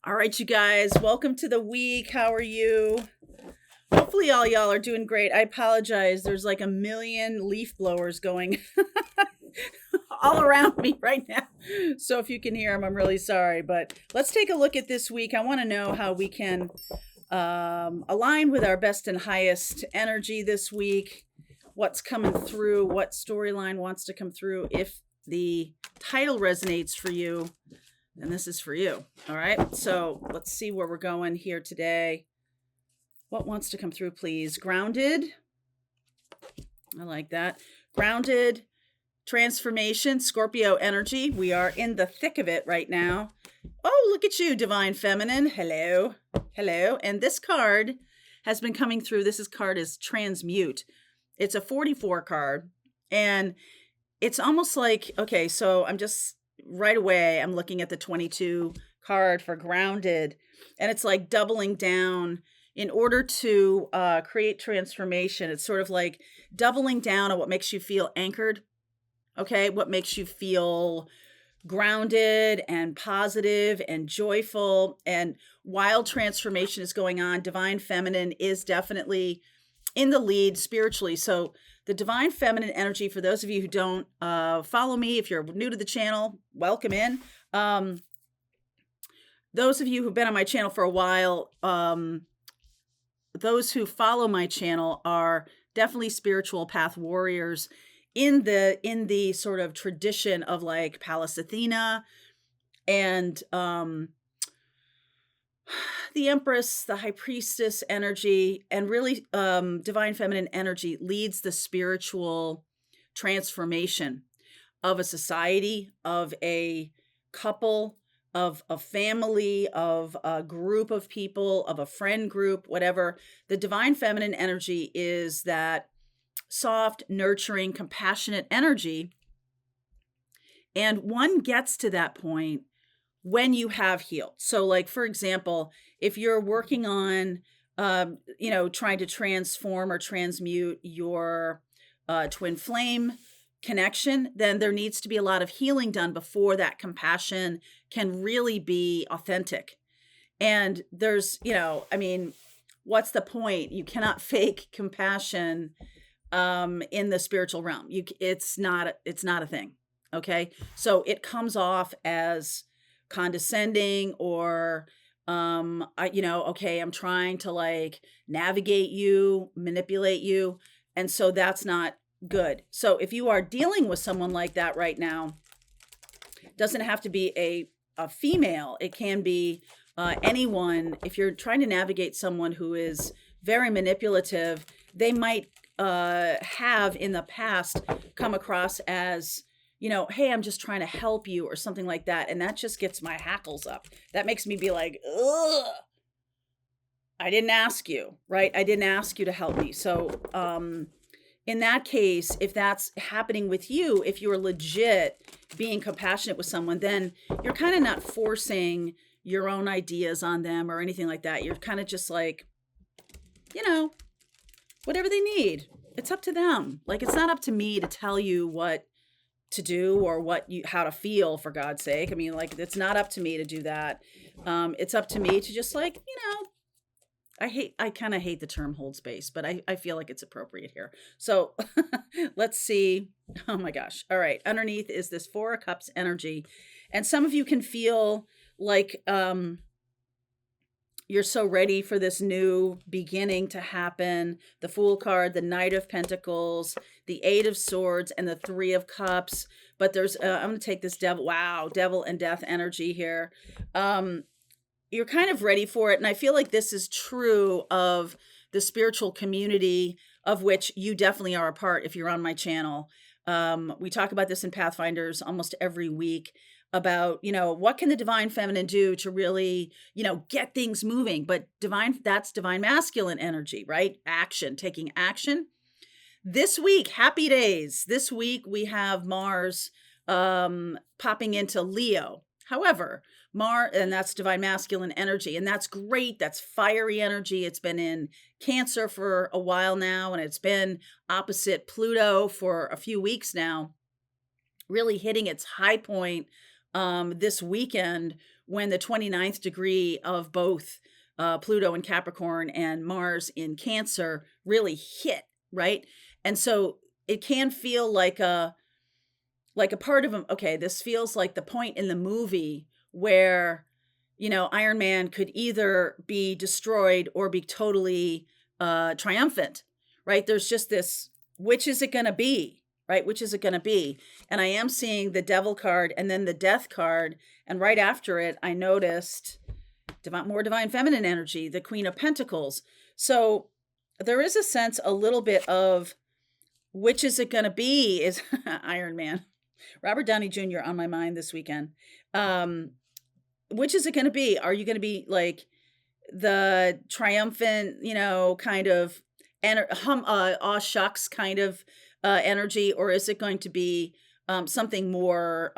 All right, you guys, welcome to the week. How are you? Hopefully, all y'all are doing great. I apologize. There's like a million leaf blowers going all around me right now. So if you can hear them, I'm really sorry. But let's take a look at this week. I want to know how we can align with our best and highest energy this week. What's coming through? What storyline wants to come through? If the title resonates for you, and this is for you. All right. So let's see where we're going here today. What wants to come through, please? Grounded. I like that. Grounded, transformation, Scorpio energy. We are in the thick of it right now. Oh, look at you, Divine Feminine. Hello. Hello. And this card has been coming through. Card is Transmute. It's a 44 card. And it's almost like, okay, so right away, I'm looking at the 22 card for grounded, and it's like doubling down in order to create transformation. It's sort of like doubling down on what makes you feel anchored, okay? What makes you feel grounded and positive and joyful. And while transformation is going on, Divine Feminine is definitely in the lead spiritually. So the Divine Feminine energy, for those of you who don't follow me, if you're new to the channel, welcome in. Those of you who've been on my channel for a while, those who follow my channel are definitely spiritual path warriors in the sort of tradition of like Pallas Athena and the Empress, the High Priestess energy, and really Divine Feminine energy leads the spiritual transformation of a society, of a couple, of a family, of a group of people, of a friend group, whatever. The Divine Feminine energy is that soft, nurturing, compassionate energy. And one gets to that point when you have healed. So like, for example, if you're working on, trying to transform or transmute your twin flame connection, then there needs to be a lot of healing done before that compassion can really be authentic. And there's, what's the point? You cannot fake compassion in the spiritual realm. It's not a thing. Okay. So it comes off as condescending or okay, I'm trying to like navigate you, manipulate you, and so that's not good. So if you are dealing with someone like that right now, it doesn't have to be a female, it can be anyone. If you're trying to navigate someone who is very manipulative, they might have in the past come across as, hey, I'm just trying to help you or something like that. And that just gets my hackles up. That makes me be like, ugh, I didn't ask you, right? I didn't ask you to help me. So in that case, if that's happening with you, if you're legit being compassionate with someone, then you're kind of not forcing your own ideas on them or anything like that. You're kind of just like, whatever they need. It's up to them. Like, it's not up to me to tell you what to do or how to feel, for God's sake. I mean, like, it's not up to me to do that. It's up to me to just like, I kind of hate the term hold space, but I feel like it's appropriate here. So let's see. Oh my gosh. All right. Underneath is this 4 of Cups energy. And some of you can feel like, you're so ready for this new beginning to happen. The Fool card, the Knight of Pentacles, the 8 of Swords, and the 3 of Cups. But there's, I'm going to take this Devil and Death energy here. You're kind of ready for it. And I feel like this is true of the spiritual community of which you definitely are a part if you're on my channel. We talk about this in Pathfinders almost every week, about, what can the Divine Feminine do to really, get things moving. But that's Divine Masculine energy, right? Action, taking action. This week, happy days. This week we have Mars popping into Leo. However, and that's Divine Masculine energy, and that's great. That's fiery energy. It's been in Cancer for a while now, and it's been opposite Pluto for a few weeks now, really hitting its high point this weekend when the 29th degree of both Pluto in Capricorn and Mars in Cancer really hit, right? And so it can feel like a part of them. Okay, this feels like the point in the movie where, Iron Man could either be destroyed or be totally triumphant, right? There's just this, which is it going to be, right? Which is it going to be? And I am seeing the Devil card and then the Death card. And right after it, I noticed more divine feminine energy, the Queen of Pentacles. So there is a sense, a little bit of, which is it going to be, is Iron Man. Robert Downey Jr. on my mind this weekend. Which is it going to be? Are you going to be like the triumphant, kind of aw shucks kind of energy, or is it going to be something more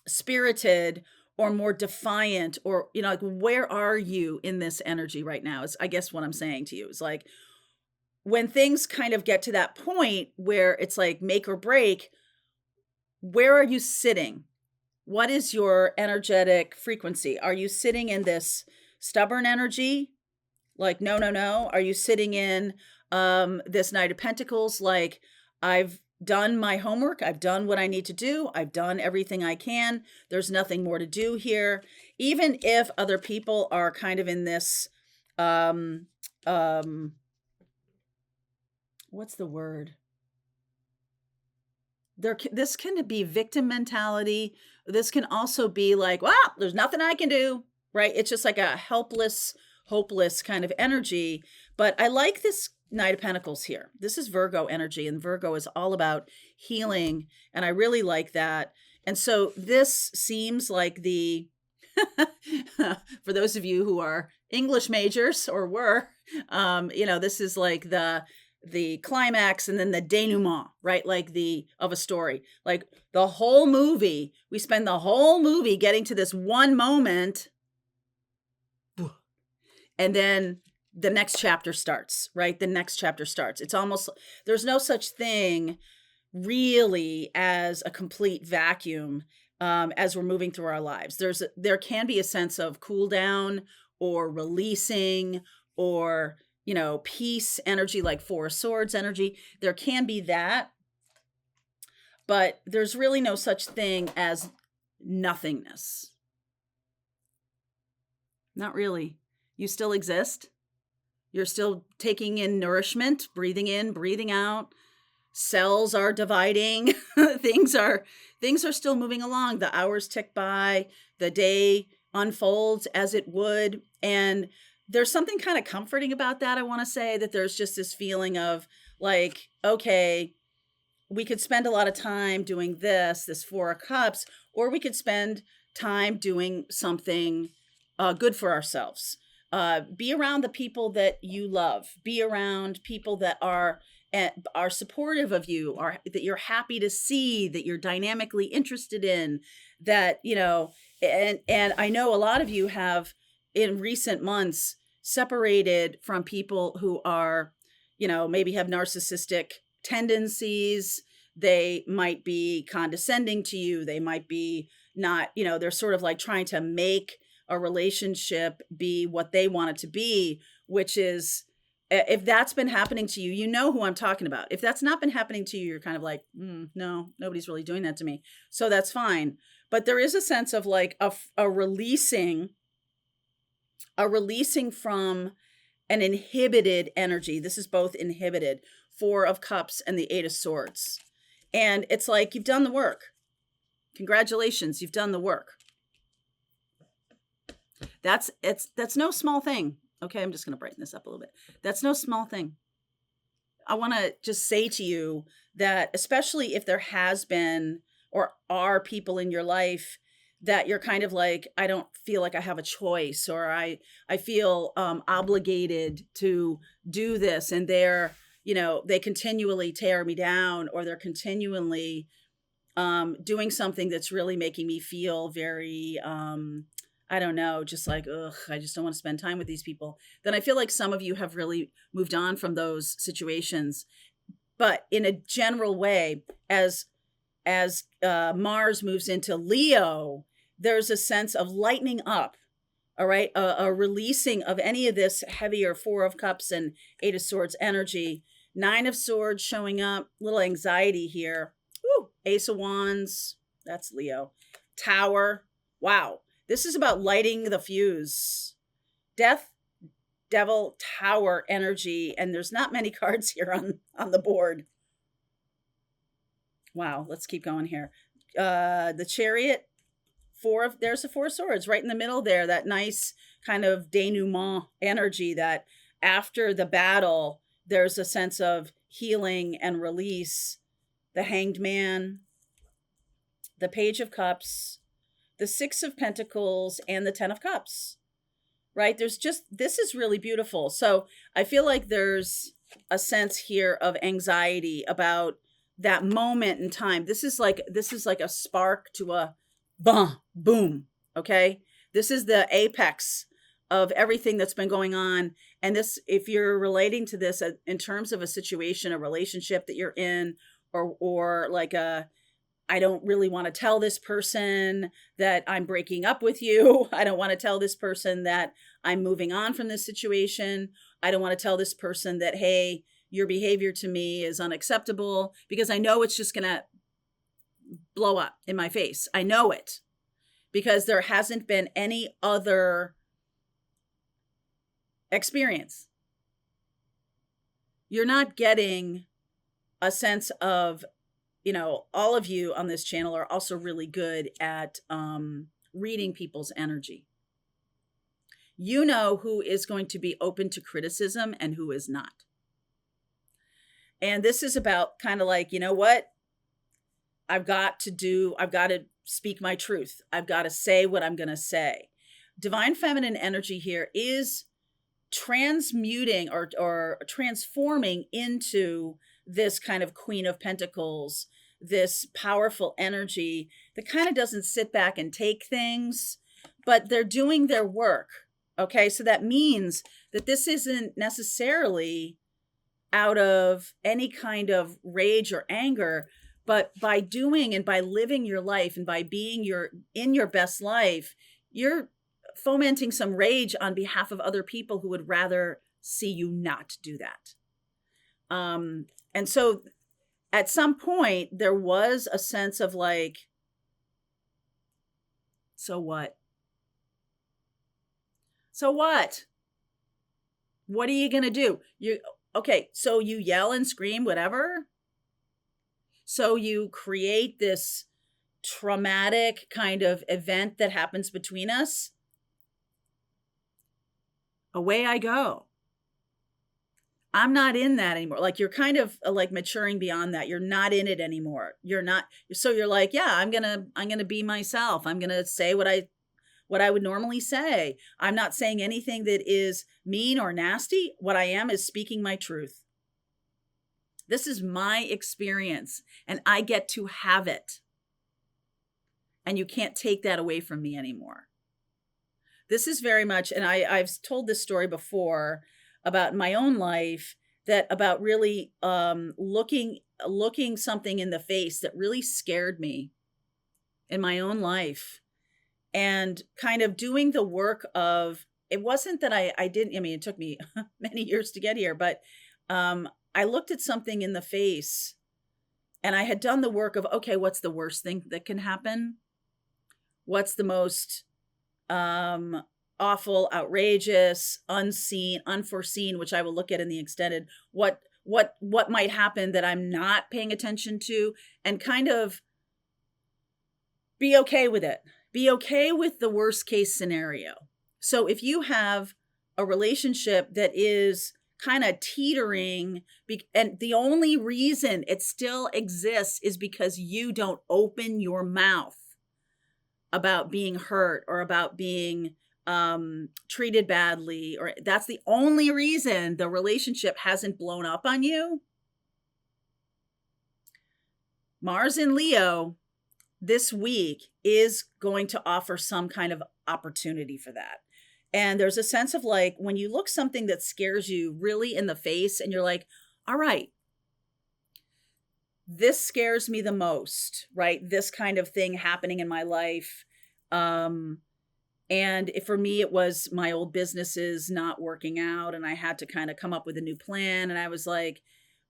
spirited or more defiant, or like, where are you in this energy right now? Is, I guess, what I'm saying to you is like, when things kind of get to that point where it's like make or break, where are you sitting? What is your energetic frequency? Are you sitting in this stubborn energy? Like, no, no, no. Are you sitting in this Knight of Pentacles? Like, I've done my homework. I've done what I need to do. I've done everything I can. There's nothing more to do here. Even if other people are kind of in this, what's the word? This can be victim mentality. This can also be like, well, there's nothing I can do, right? It's just like a helpless, hopeless kind of energy. But I like this Knight of Pentacles here. This is Virgo energy, and Virgo is all about healing, and I really like that. And so this seems like the, for those of you who are English majors or were, this is like the climax and then the denouement, right? Like of a story, like the whole movie, we spend the whole movie getting to this one moment, and then the next chapter starts, right? The next chapter starts. It's almost, there's no such thing really as a complete vacuum as we're moving through our lives. There can be a sense of cool down or releasing, or peace energy, like Four of Swords energy. There can be that, but there's really no such thing as nothingness. Not really. You still exist. You're still taking in nourishment, breathing in, breathing out. Cells are dividing. things are still moving along. The hours tick by, the day unfolds as it would, and there's something kind of comforting about that. I want to say that there's just this feeling of like, okay, we could spend a lot of time doing this Four of Cups, or we could spend time doing something good for ourselves. Be around the people that you love. Be around people that are supportive of you, or that you're happy to see, that you're dynamically interested in, that, and I know a lot of you have in recent months separated from people who are, maybe have narcissistic tendencies. They might be condescending to you. They might be not, they're sort of like trying to make a relationship be what they want it to be, which is, if that's been happening to you, you know who I'm talking about. If that's not been happening to you, you're kind of like, no, nobody's really doing that to me. So that's fine. But there is a sense of like a releasing from an inhibited energy. This is both inhibited, Four of Cups and the Eight of Swords. And it's like, you've done the work. Congratulations, you've done the work. That's no small thing. Okay, I'm just going to brighten this up a little bit. That's no small thing. I want to just say to you that, especially if there has been or are people in your life that you're kind of like, I don't feel like I have a choice, or I feel obligated to do this, and they're, they continually tear me down, or they're continually doing something that's really making me feel very, I don't know, just like, ugh, I just don't want to spend time with these people. Then I feel like some of you have really moved on from those situations. But in a general way, as as Mars moves into Leo, there's a sense of lightening up. All right, a releasing of any of this heavier Four of Cups and Eight of Swords energy. Nine of Swords showing up, little anxiety here. Ooh, Ace of Wands, that's Leo. Tower, wow. This is about lighting the fuse. Death, Devil, Tower energy, and there's not many cards here on the board. Wow, let's keep going here. The Chariot, there's the Four of Swords right in the middle there. That nice kind of denouement energy that after the battle, there's a sense of healing and release. The Hanged Man, the Page of Cups, the Six of Pentacles, and the Ten of Cups, right? This is really beautiful. So I feel like there's a sense here of anxiety about that moment in time. This is like a spark to a boom. Okay. This is the apex of everything that's been going on. And this, if you're relating to this in terms of a situation, a relationship that you're in, or like I don't really want to tell this person that I'm breaking up with you. I don't want to tell this person that I'm moving on from this situation. I don't want to tell this person that, hey, your behavior to me is unacceptable, because I know it's just going to blow up in my face. I know it, because there hasn't been any other experience. You're not getting a sense of, all of you on this channel are also really good at reading people's energy. You know who is going to be open to criticism and who is not. And this is about kind of like, you know what? I've got to speak my truth. I've got to say what I'm going to say. Divine feminine energy here is transmuting or transforming into this kind of Queen of Pentacles, this powerful energy that kind of doesn't sit back and take things, but they're doing their work. Okay, so that means that this isn't necessarily out of any kind of rage or anger, but by doing and by living your life and by being in your best life, you're fomenting some rage on behalf of other people who would rather see you not do that. And so at some point there was a sense of like, so what? So what? What are you going to do? Okay, so you yell and scream, whatever. So you create this traumatic kind of event that happens between us. Away I go. I'm not in that anymore. Like, you're kind of like maturing beyond that. You're not in it anymore. You're not. So you're like, yeah, I'm going to be myself. I'm going to say what I would normally say. I'm not saying anything that is mean or nasty. What I am is speaking my truth. This is my experience and I get to have it. And you can't take that away from me anymore. This is very much, and I've told this story before about my own life, that about really looking something in the face that really scared me in my own life, and kind of doing the work of, it wasn't that I didn't, I mean, it took me many years to get here, but I looked at something in the face and I had done the work of, okay, what's the worst thing that can happen? What's the most awful, outrageous, unseen, unforeseen, which I will look at in the extended, what might happen that I'm not paying attention to, and kind of be okay with it. Be okay with the worst case scenario. So if you have a relationship that is kind of teetering, and the only reason it still exists is because you don't open your mouth about being hurt or about being treated badly, or that's the only reason the relationship hasn't blown up on you. Mars in Leo this week is going to offer some kind of opportunity for that. And there's a sense of like, when you look something that scares you really in the face and you're like, all right, this scares me the most, right? This kind of thing happening in my life. And for me, it was my old businesses not working out, and I had to kind of come up with a new plan. And I was like,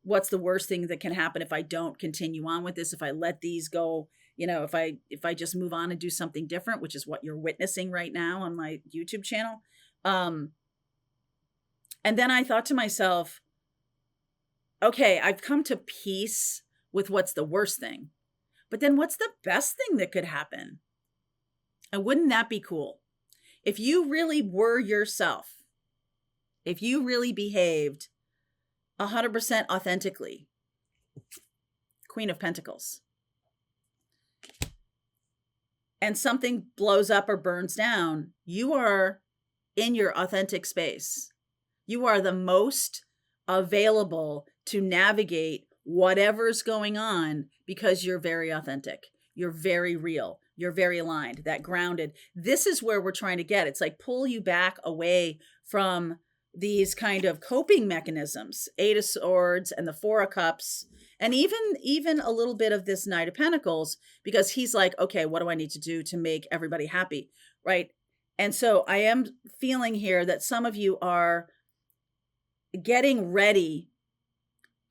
what's the worst thing that can happen if I don't continue on with this? If I let these go, if I just move on and do something different, which is what you're witnessing right now on my YouTube channel. And then I thought to myself, okay, I've come to peace with what's the worst thing. But then what's the best thing that could happen? And wouldn't that be cool? If you really were yourself, if you really behaved 100% authentically, Queen of Pentacles, and something blows up or burns down, you are in your authentic space. You are the most available to navigate whatever's going on because you're very authentic. You're very real. You're very aligned, that grounded. This is where we're trying to get. It's like pull you back away from these kind of coping mechanisms, Eight of Swords and the Four of Cups, and even a little bit of this Knight of Pentacles, because he's like, okay, what do I need to do to make everybody happy, right? And so I am feeling here that some of you are getting ready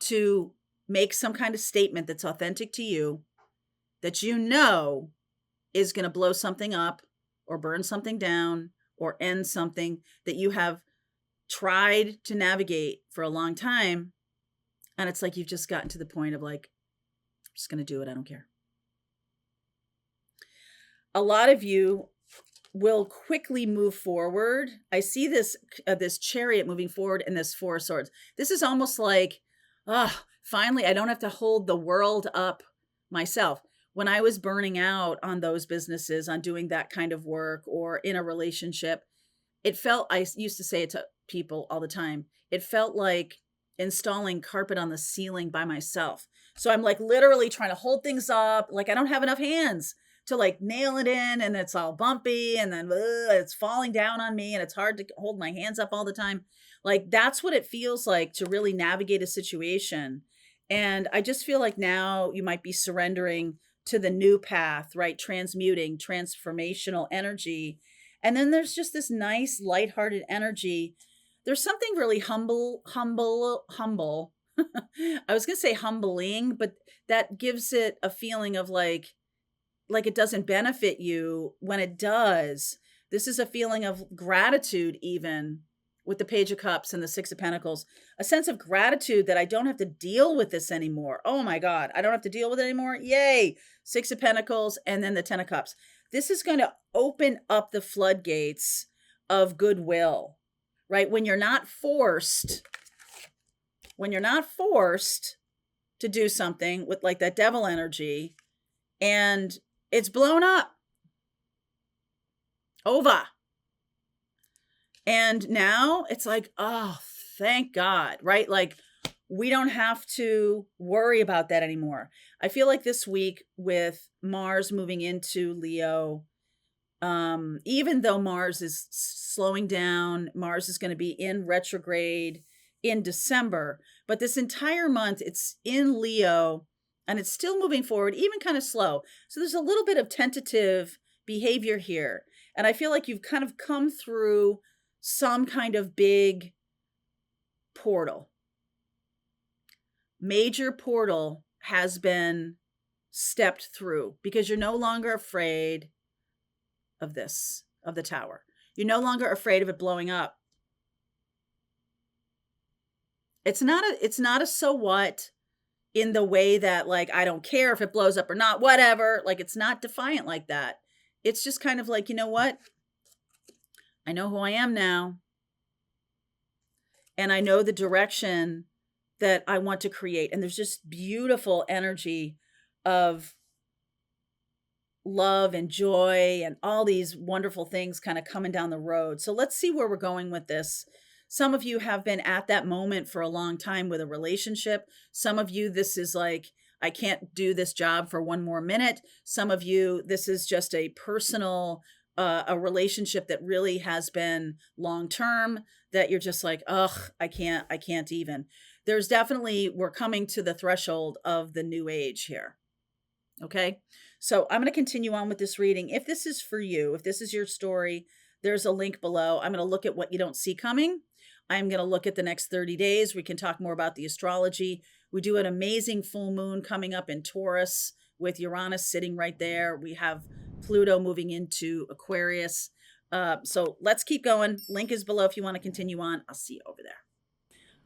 to make some kind of statement that's authentic to you, that you know is going to blow something up or burn something down or end something that you have tried to navigate for a long time. And it's like you've just gotten to the point of like, I'm just going to do it. I don't care. A lot of you will quickly move forward. I see this Chariot moving forward and this Four of Swords. This is almost like, finally, I don't have to hold the world up myself. When I was burning out on those businesses, on doing that kind of work or in a relationship, it felt, I used to say it to people all the time, it felt like installing carpet on the ceiling by myself. So I'm like literally trying to hold things up. Like I don't have enough hands to like nail it in, and it's all bumpy, and then it's falling down on me, and it's hard to hold my hands up all the time. Like that's what it feels like to really navigate a situation. And I just feel like now you might be surrendering to the new path, right? Transmuting, transformational energy. And then there's just this nice lighthearted energy. There's something really humble. I was going to say humbling, but that gives it a feeling of like it doesn't benefit you when it does. This is a feeling of gratitude, even with the Page of Cups and the Six of Pentacles, a sense of gratitude that I don't have to deal with this anymore. Oh my God, I don't have to deal with it anymore. Yay. Six of Pentacles and then the Ten of Cups. This is going to open up the floodgates of goodwill, right? When you're not forced to do something with like that devil energy and it's blown up. Over. And now it's like, oh, thank God, right? Like we don't have to worry about that anymore. I feel like this week with Mars moving into Leo, even though Mars is slowing down, Mars is going to be in retrograde in December, but this entire month it's in Leo and it's still moving forward, even kind of slow. So there's a little bit of tentative behavior here. And I feel like you've kind of come through some kind of big portal. Major portal has been stepped through because you're no longer afraid of this, of the tower. You're no longer afraid of it blowing up. It's not a so what in the way that like, I don't care if it blows up or not, whatever. Like it's not defiant like that. It's just kind of like, you know what? I know who I am now. And I know the direction that I want to create. And there's just beautiful energy of love and joy and all these wonderful things kind of coming down the road. So let's see where we're going with this. Some of you have been at that moment for a long time with a relationship. Some of you, this is like, I can't do this job for one more minute. Some of you, this is just a personal, a relationship that really has been long-term that you're just like, ugh, I can't even. there's definitely, we're coming to the threshold of the new age here. Okay. So I'm going to continue on with this reading. If this is for you, if this is your story, there's a link below. I'm going to look at what you don't see coming. I'm going to look at the next 30 days. We can talk more about the astrology. We do an amazing full moon coming up in Taurus with Uranus sitting right there. We have Pluto moving into Aquarius. So let's keep going. Link is below if you want to continue on. I'll see you over there.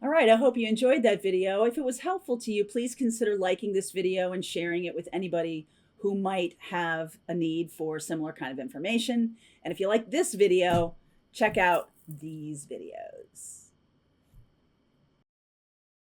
All right, I hope you enjoyed that video. If it was helpful to you, please consider liking this video and sharing it with anybody who might have a need for similar kind of information. And if you like this video, check out these videos.